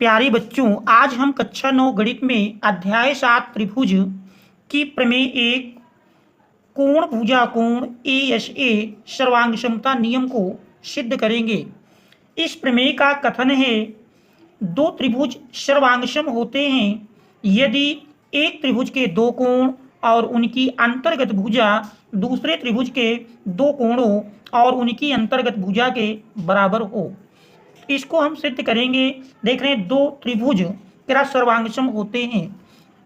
प्यारे बच्चों, आज हम कक्षा 9 गणित में अध्याय 7 त्रिभुज की प्रमेय एक कोण भुजा कोण ए सर्वांग समता नियम को सिद्ध करेंगे। इस प्रमेय का कथन है, दो त्रिभुज सर्वांगसम होते हैं यदि एक त्रिभुज के दो कोण और उनकी अंतर्गत भुजा दूसरे त्रिभुज के दो कोणों और उनकी अंतर्गत भुजा के बराबर हो। इसको हम सिद्ध करेंगे। देख रहे हैं, दो त्रिभुज क्या सर्वांगसम होते हैं,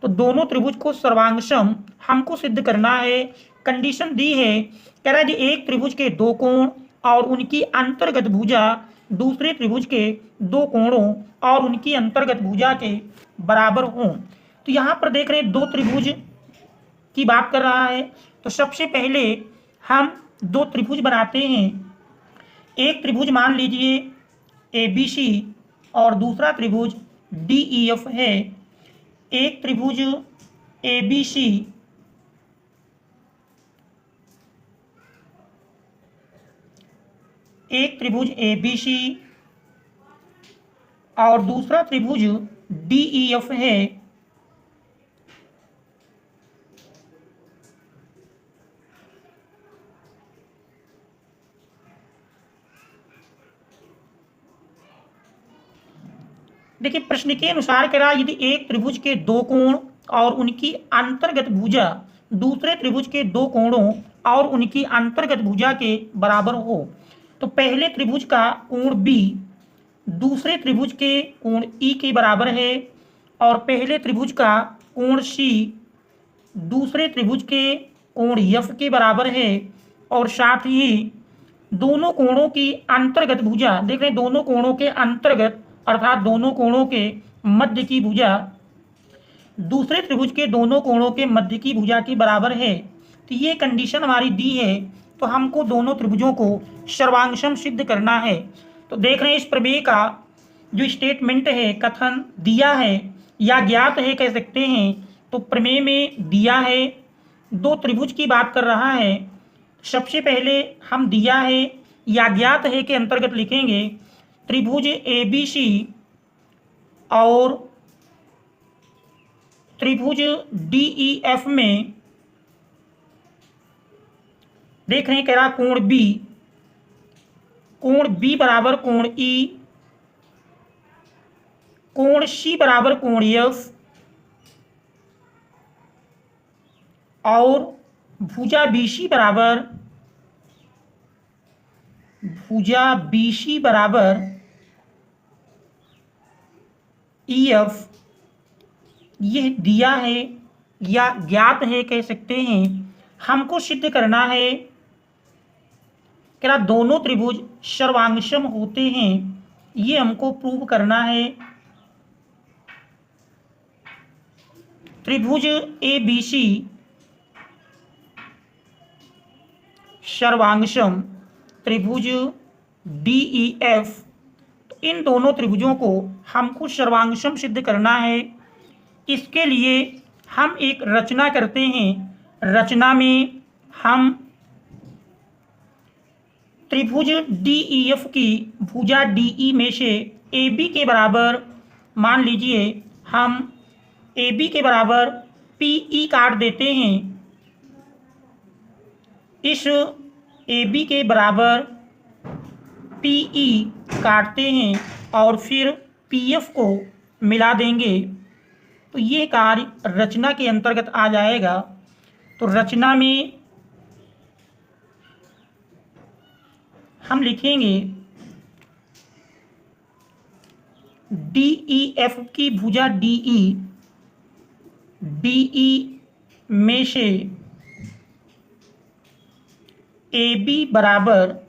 तो दोनों त्रिभुज को सर्वांगसम हमको सिद्ध करना है। कंडीशन दी है, कह रहा है कि एक त्रिभुज के दो कोण और उनकी अंतर्गत भुजा दूसरे त्रिभुज के दो कोणों और उनकी अंतर्गत भुजा के बराबर हों। तो यहाँ पर देख रहे हैं, दो त्रिभुज की बात कर रहा है। तो सबसे पहले हम दो त्रिभुज बनाते हैं। एक त्रिभुज मान लीजिए ABC और दूसरा त्रिभुज DEF है। एक त्रिभुज ABC और दूसरा त्रिभुज DEF है। देखिए, प्रश्न के अनुसार कह रहा है, यदि एक त्रिभुज के दो कोण और उनकी अंतर्गत भुजा दूसरे त्रिभुज के दो कोणों और उनकी अंतर्गत भुजा के बराबर हो, तो पहले त्रिभुज का कोण B दूसरे त्रिभुज के कोण E के बराबर है और पहले त्रिभुज का कोण C दूसरे त्रिभुज के कोण F के बराबर है। और साथ ही दोनों कोणों की अंतर्गत भुजा, देख रहे हैं, दोनों कोणों के अंतर्गत अर्थात दोनों कोणों के मध्य की भुजा दूसरे त्रिभुज के दोनों कोणों के मध्य की भुजा के बराबर है। तो ये कंडीशन हमारी दी है, तो हमको दोनों त्रिभुजों को सर्वांगसम सिद्ध करना है। तो देख रहे हैं, इस प्रमेय का जो स्टेटमेंट है, कथन दिया है या ज्ञात है कह सकते हैं। तो प्रमेय में दिया है, दो त्रिभुज की बात कर रहा है। सबसे पहले हम दिया है या ज्ञात है के अंतर्गत लिखेंगे, त्रिभुज ABC और त्रिभुज DEF में देख रहे हैं, कह रहा कोण B बराबर कोण E, कोण C बराबर कोण F और भुजा BC बराबर EF, यह दिया है या ज्ञात है कह सकते हैं। हमको सिद्ध करना है, क्या दोनों त्रिभुज सर्वांगसम होते हैं, ये हमको प्रूव करना है। त्रिभुज ABC सर्वांगसम, त्रिभुज DEF, तो इन दोनों त्रिभुजों को हमको सर्वांगसम सिद्ध करना है। इसके लिए हम एक रचना करते हैं। रचना में हम त्रिभुज DEF की भुजा DE में से AB के बराबर मान लीजिए, हम AB के बराबर PE काट देते हैं। इस AB के बराबर PE काटते हैं और फिर PF को मिला देंगे, तो ये कार्य रचना के अंतर्गत आ जाएगा। तो रचना में हम लिखेंगे DEF की भुजा DE में से AB बराबर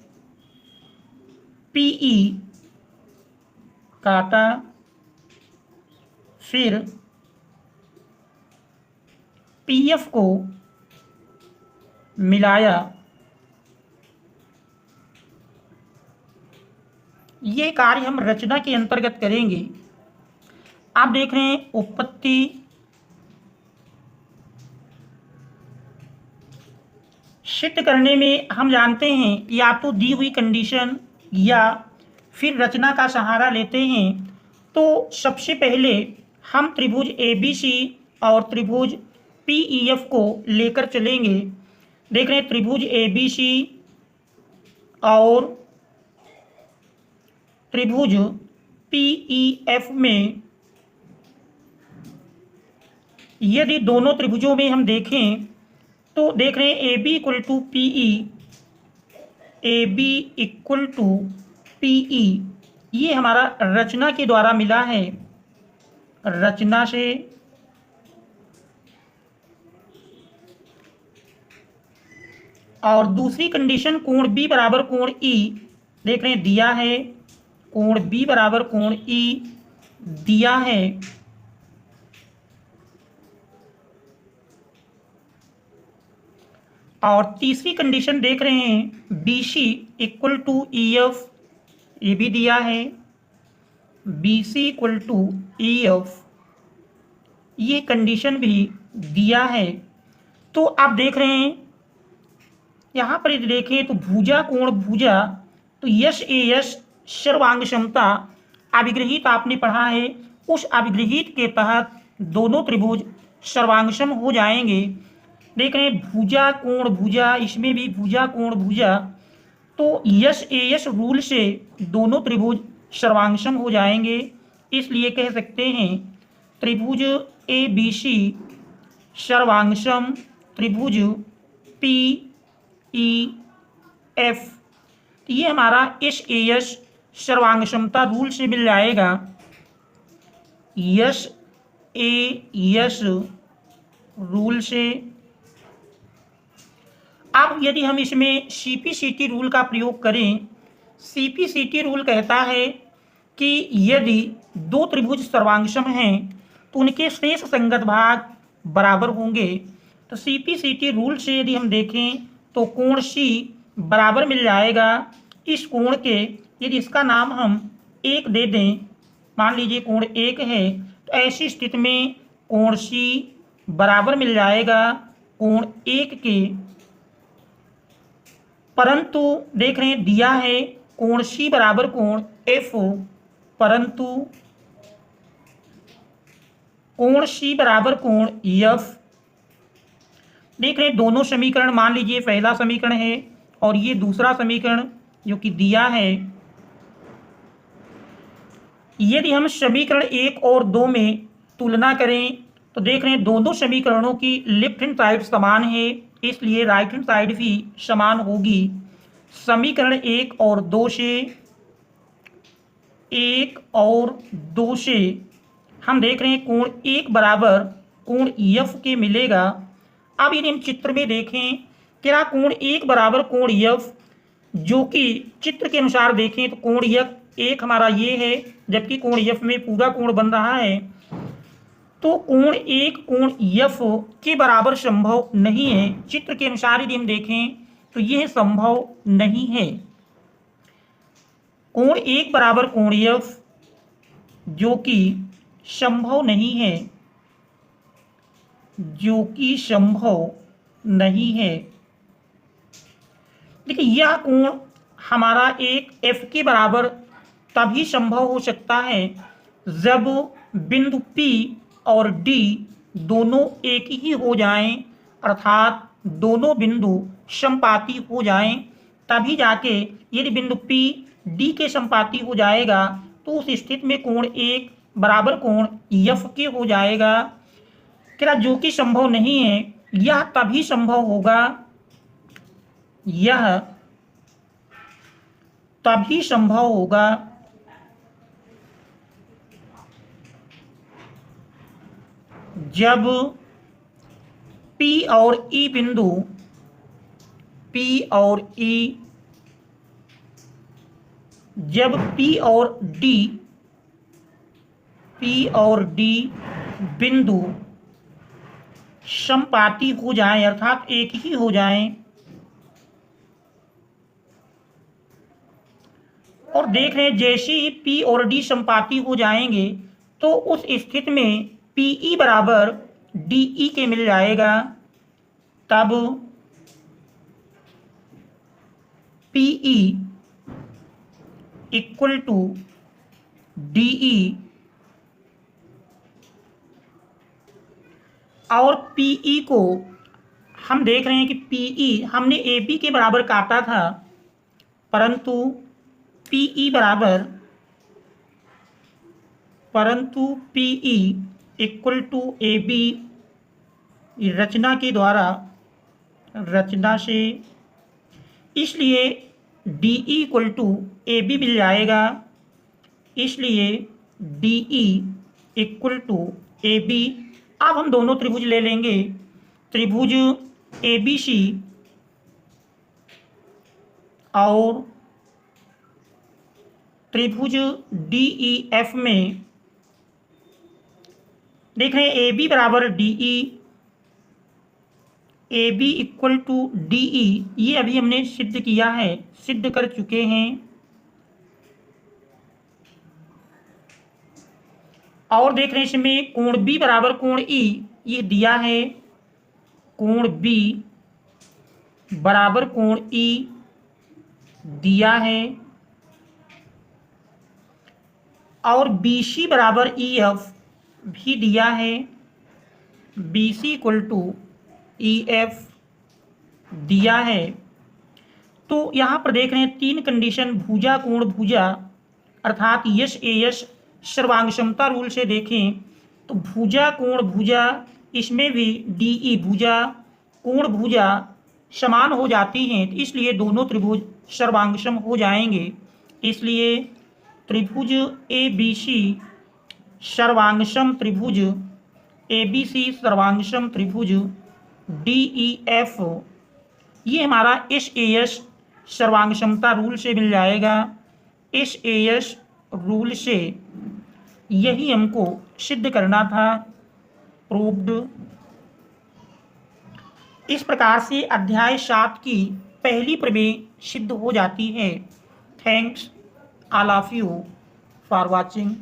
PE काटा, फिर PF को मिलाया। ये कार्य हम रचना के अंतर्गत करेंगे। आप देख रहे हैं, उत्पत्ति सिद्ध करने में हम जानते हैं या तो दी हुई कंडीशन या फिर रचना का सहारा लेते हैं। तो सबसे पहले हम त्रिभुज ABC और त्रिभुज PEF को लेकर चलेंगे। देख रहे हैं त्रिभुज ABC और त्रिभुज PEF में यदि दोनों त्रिभुजों में हम देखें तो देख रहे हैं AB equal to PE, AB equal to PE, ये हमारा रचना के द्वारा मिला है, रचना से और दूसरी कंडीशन कोण B बराबर कोण E देख रहे हैं दिया है, कोण B बराबर कोण E दिया है। और तीसरी कंडीशन देख रहे हैं BC इक्वल टू EF, ये भी दिया है, BC इक्वल टू EF, ये कंडीशन भी दिया है। तो आप देख रहे हैं यहाँ पर यदि देखें तो भुजा कोण भुजा, तो यश ए यश सर्वांग क्षमता अभिगृहित आपने पढ़ा है, उस अभिगृहित के तहत दोनों त्रिभुज सर्वांगसम हो जाएंगे। देख रहे हैं भुजा कोण भुजा, इसमें भी भुजा कोण भुजा, तो यश ए यश रूल से दोनों त्रिभुज सर्वांगसम हो जाएंगे। इसलिए कह सकते हैं त्रिभुज ABC सर्वांगसम त्रिभुज PEF, ये हमारा यश ए यश सर्वांगसमता रूल से मिल जाएगा। यश ए यश रूल से अब यदि हम इसमें CPCT रूल का प्रयोग करें, CPCT रूल कहता है कि यदि दो त्रिभुज सर्वांगसम हैं तो उनके शेष संगत भाग बराबर होंगे। तो CPCT रूल से यदि हम देखें तो कोण C बराबर मिल जाएगा इस कोण के, यदि इसका नाम हम 1 दे दें, मान लीजिए कोण 1 है, तो ऐसी स्थिति में कोण C बराबर मिल जाएगा कोण 1 के। परंतु देख रहे हैं दिया है कोण C बराबर कोण F, परंतु कोण C बराबर कोण F। देख रहे हैं दोनों समीकरण, मान लीजिए पहला समीकरण है और ये दूसरा समीकरण जो कि दिया है। यदि हम समीकरण 1 और 2 में तुलना करें तो देख रहे हैं दोनों समीकरणों की लेफ्ट हैंड साइड समान है, इसलिए राइट हैंड साइड भी समान होगी। समीकरण 1 और 2 से हम देख रहे हैं कोण 1 बराबर कोण F के मिलेगा। अब यदि हम चित्र में देखें क्या कोण 1 बराबर कोण F, जो कि चित्र के अनुसार देखें तो कोण F1 हमारा ये है, जबकि कोण F में पूरा कोण बन रहा है, तो कोण 1 कोण F के बराबर संभव नहीं है। चित्र के अनुसार यदि हम देखें तो यह संभव नहीं है। कोण 1 बराबर कोण F जो कि संभव नहीं है, जो कि संभव नहीं है। देखिए यह कोण हमारा एक F के बराबर तभी संभव हो सकता है जब बिंदु P और D दोनों एक ही हो जाएं, अर्थात दोनों बिंदु समपाती हो जाएं, तभी जाके यदि बिंदु P D के समपाती हो जाएगा तो उस स्थिति में कोण 1 बराबर कोण F के हो जाएगा। क्या जो कि संभव नहीं है, यह तभी संभव होगा, यह तभी संभव होगा जब P और E बिंदु, P और E, जब P और D बिंदु समपाती हो जाएं, अर्थात एक ही हो जाएं, और देख रहे हैं जैसे ही P और D समपाती हो जाएंगे तो उस स्थिति में PE बराबर DE के मिल जाएगा। तब PE इक्वल टू DE और पीई को हम देख रहे हैं कि पीई हमने AB के बराबर काटा था, परंतु पीई इक्वल टू AB रचना से, इसलिए DE इक्वल टू AB मिल जाएगा, इसलिए DE इक्वल टू AB। अब हम दोनों त्रिभुज ले लेंगे, त्रिभुज ABC और त्रिभुज DEF में देख रहे हैं AB बराबर DE, AB equal to DE, ये अभी हमने सिद्ध किया है, सिद्ध कर चुके हैं। और देख रहे हैं इसमें कोण B बराबर कोण E, ये दिया है, कोण B बराबर कोण E दिया है, और BC बराबर EF भी दिया है, BC इक्वल टू EF दिया है। तो यहाँ पर देख रहे हैं तीन कंडीशन भुजा कोण भुजा अर्थात यश एयश सर्वांग क्षमता रूल से देखें तो भुजा कोण भुजा, इसमें भी DE भुजा कोण भुजा समान हो जाती हैं, तो इसलिए दोनों त्रिभुज सर्वांगसम हो जाएंगे। इसलिए त्रिभुज ABC सर्वांगसम त्रिभुज, ABC सर्वांगसम त्रिभुज DEF, ये हमारा SAS सर्वांगक्षमता रूल से मिल जाएगा। SAS रूल से यही हमको सिद्ध करना था, प्रूव्ड। इस प्रकार से अध्याय 7 की पहली प्रमेय सिद्ध हो जाती है। Thanks all of you for watching.